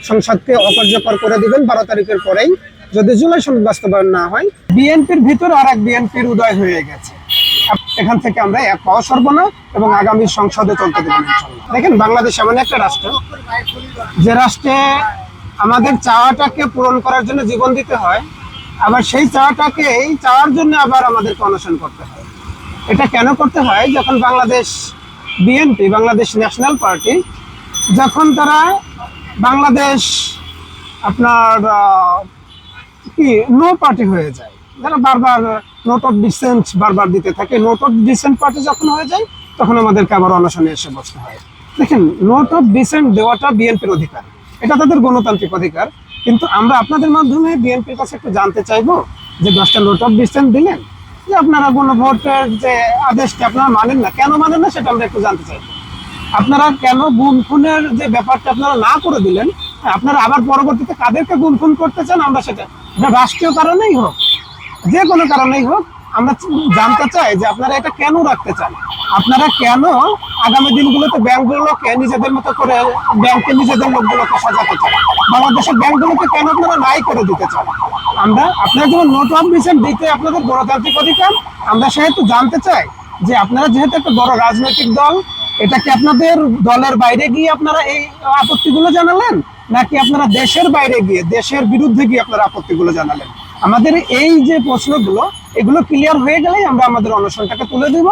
সংসদকে অকার্যকর করে দিবেন 12 তারিখের পরেই যদি জুলাই সনদ বাস্তবায়ন না হয়। বিএনপির ভিতরে আর এক বিএনপির উদয় হয়ে গেছে। এখান থেকে আমরা এক পাও সরব না এবং আগামী সংসদে চলতে দেবেন ইনশাআল্লাহ। দেখেন, বাংলাদেশ এমন একটা রাষ্ট্র যে রাষ্ট্রে আমাদের চাওয়াটাকে পূরণ করার জন্য জীবন দিতে হয়, আবার সেই চাওয়াটাকে চাওয়ার জন্য আবার আমাদেরকে অনশন করতে হয়। এটা কেন করতে হয়? যখন Bangladesh BNP, Bangladesh national party, যখন তারা বাংলাদেশ আপনার কি নো পার্টি হয়ে যায়, যারা বারবার নোট অফ ডিসেন্ট বারবার দিতে থাকে, নোট অফ ডিসেন্ট পার্টি যখন হয়ে যায় তখন আমাদেরকে আবার অনশনে এসে বসতে হয়। দেখেন, নোট অফ ডিসেন্ট দেওয়াটা বিএনপির অধিকার, এটা তাদের গণতান্ত্রিক অধিকার। কিন্তু আমরা আপনাদের মাধ্যমে বিএনপির কাছে একটু জানতে চাইবো যে 10টা নোট অফ ডিসেন্ট দিলেন, যে আপনারা গণভোটের যে আদেশটা আপনারা মানেন না, কেন মানেন না সেটা আমরা একটু জানতে চাইবো। আপনারা কেন গুম খুনের যে ব্যাপারটা আপনারা না করে দিলেন, আপনারা আবার পরবর্তীতে কাদেরকে গুম খুন করতে চান, আমরা সেটা রাষ্ট্রীয় কারণেই হোক, যে কোনো কারণেই হোক, আমরা জানতে চাই যে আপনারা এটা কেন রাখতে চান। আপনারা কেন আগামী দিনগুলোতে ব্যাংকগুলোকে নিজেদের মতো করে, ব্যাংকে নিজেদের লোকগুলোকে সাজাতে চান, বাংলাদেশের ব্যাংকগুলোকে কেন আপনারা নাই করে দিতে চান। আমরা আপনারা যেমন নোট অফ ডিসেন্ট দিতে আপনাদের গণতান্ত্রিক অধিকার, আমরা সেহেতু জানতে চাই যে আপনারা যেহেতু একটা বড় রাজনৈতিক দল, এটা কি আপনাদের দলের বাইরে গিয়ে আপনারা এই আপত্তিগুলো জানালেন, নাকি আপনারা দেশের বাইরে গিয়ে, দেশের বিরুদ্ধে গিয়ে আপনারা আপত্তিগুলো জানালেন? আমাদের এই যে প্রশ্নগুলো, এগুলো ক্লিয়ার হয়ে গেলেই আমরা আমাদের অনশনটাকে তুলে দেব।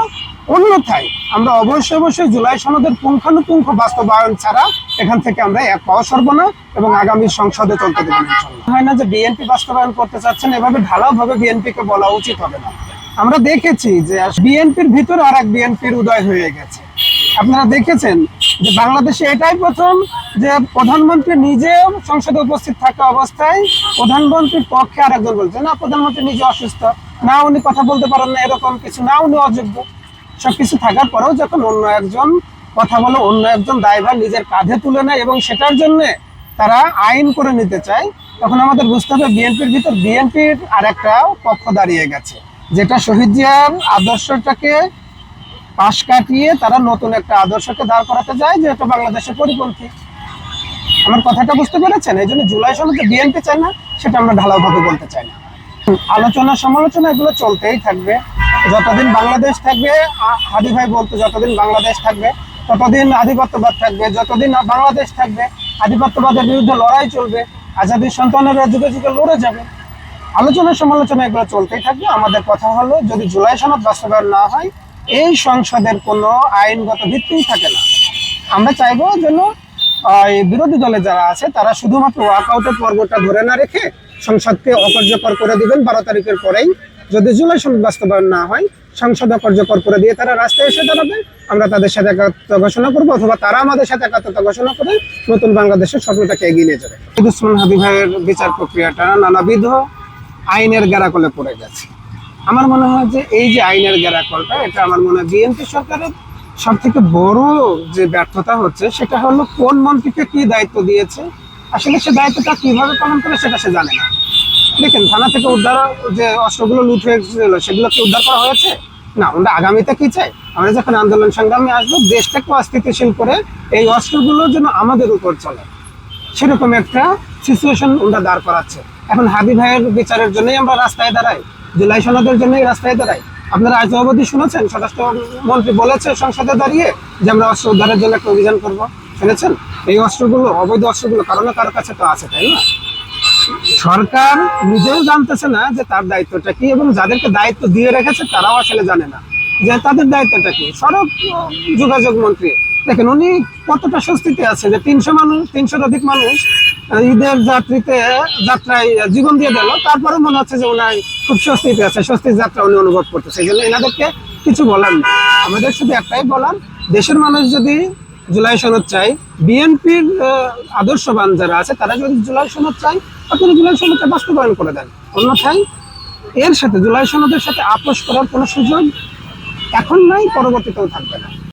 অন্যথায় আমরা অবশ্যই জুলাই সনদের পুঙ্খানুপুঙ্খ বাস্তবায়ন ছাড়া এখান থেকে আমরা এক পাও সরব না এবং আগামী সংসদে চলতে দেব ইনশাআল্লাহ। হয় না যে বিএনপি বাস্তবায়ন করতে চাচ্ছেন, এভাবে ঢালাও ভাবে বিএনপিকে বলা উচিত হবে না। আমরা দেখেছি যে বিএনপির ভিতরে আর এক বিএনপির উদয় হয়ে গেছে। আপনারা দেখেছেন যে বাংলাদেশে এটাই প্রথম যে প্রধানমন্ত্রী নিজে সংসদে উপস্থিত থাকা অবস্থায় প্রধানমন্ত্রীর পক্ষে আরেকজন বলছে না, প্রধানমন্ত্রী নিজে অসুস্থ, না উনি কথা বলতে পারেন না, এরকম কিছু না, উনি অযোগ্য, সবকিছু থাকার পরেও যখন অন্য একজন কথা বলে, অন্য একজন দায়ভার নিজের কাঁধে তুলে নেয় এবং সেটার জন্য তারা আইন করে নিতে চায়, তখন আমাদের বুঝতে হবে বিএনপির ভিতর বিএনপির আর একটা পক্ষ দাঁড়িয়ে গেছে, যেটা শহীদ জিয়ার আদর্শটাকে পাশ কাটিয়ে তারা নতুন একটা আদর্শকে দাঁড় করাতে যায়, যেটা বাংলাদেশের পরিপন্থী। আমার কথাটা বুঝতে পেরেছেন? এই জন্য জুলাই সনদে বিএনপি চাই না, সেটা আমরা ঢালাওভাবে বলতে চাই না। আলোচনা সমালোচনা এগুলো চলতেই থাকবে যতদিন বাংলাদেশ থাকবে। হাদি ভাই বলতো, যতদিন বাংলাদেশ থাকবে ততদিন আধিপত্যবাদ থাকবে, যতদিন বাংলাদেশ থাকবে আধিপত্যবাদের বিরুদ্ধে লড়াই চলবে, আজাদির সন্তানেরা যুগে যুগে লড়ে যাবে। আলোচনা সমালোচনা এগুলো চলতেই থাকবে। আমাদের কথা হলো, যদি জুলাই সনদ বাস্তবায়ন না হয়, এই সংসদের কোনো আইনগত ভিত্তিই থাকে না। আমরা চাইবো যেন বিরোধী দলে যারা আছে তারা শুধুমাত্র ওয়াকআউটের পর্বটা ধরে না রেখে সংসদকে অকার্যকর করে দিবেন 12 তারিখের পরেই যদি জুলাই সনদ বাস্তবায়ন না হয়, সংসদ অকার্যকর করে দিয়ে তারা রাস্তায় এসে দাঁড়াবে। আমরা তাদের সাথে একাত্মতা ঘোষণা করবো, অথবা তারা আমাদের সাথে একাত্মতা ঘোষণা করে নতুন বাংলাদেশের স্বপ্নটাকে এগিয়ে নিয়ে যাবে। উসমান হাদি ভাইয়ের বিচার প্রক্রিয়াটা নানাবিধ আইনের গ্যারাকলে পড়ে গেছে। আমার মনে হয় যে এই যে আইনের গ্যারাকলটা, এটা আমার মনে হয় বিএনপি সরকারের সব থেকে বড় যে ব্যর্থতা হচ্ছে, সেটা হলো কোন মন্ত্রীকে কি দায়িত্ব দিয়েছে, আসলে সে দায়িত্বটা কিভাবে পালন করে সেটা সে জানে না। দেখেন, থানা থেকে উদ্ধার যে অস্ত্রগুলো লুট হয়েছিল সেগুলো কি উদ্ধার করা হয়েছে? না। আমরা আগামীতে কি চাই? আমরা যখন আন্দোলন সংগ্রামে আসবো, দেশটাকে অস্থিতিশীল করে এই অস্ত্রগুলো যেন আমাদের উপর চলে, সেরকম একটা সিচুয়েশন ওরা দাঁড় করাচ্ছে। এখন হাদি ভাইয়ের বিচারের জন্যই আমরা রাস্তায় দাঁড়াই, জুলাই সনদের জন্যই রাস্তায় দাঁড়াই। আপনারা আজ অবধি শুনেছেন স্বরাষ্ট্রমন্ত্রী বলেছে সংসদে দাঁড়িয়ে যে আমরা অস্ত্র উদ্ধারের জন্য একটা অভিযান করবো? শুনেছেন? এই অস্ত্রগুলো, অবৈধ অস্ত্রগুলো কারো না কারো কাছে তো আছে, তাই না? সরকার নিজেও জানতেছে না যে তার দায়িত্বটা কি, এবং যাদেরকে দায়িত্ব দিয়ে রেখেছে তারাও আসলে জানে না যে তাদের দায়িত্বটা কি। সড়ক যোগাযোগ মন্ত্রী, দেখেন উনি কতটা স্বস্তিতে আছে যে 300-র অধিক মানুষ ঈদের যাত্রায় জীবন দিয়ে দিল, তারপরে মনে হচ্ছে যে ওনার খুব স্বস্তিতে আছে, স্বস্তির যাত্রা উনি অনুভব করতেছে। এই জন্য এনাদেরকে কিছু বলার নেই। আমাদের শুধু একটাই বলার, দেশের মানুষ যদি জুলাই সনদ চাই, বিএনপির আদর্শবান যারা আছে তারা যদি জুলাই সনদ চাই, আপনারা জুলাই সনদটা বাস্তবায়ন করে দেন। অন্যথায় এর সাথে, জুলাই সনদের সাথে আপোষ করার কোনো সুযোগ এখন নাই, পরবর্তীতেও থাকবে না।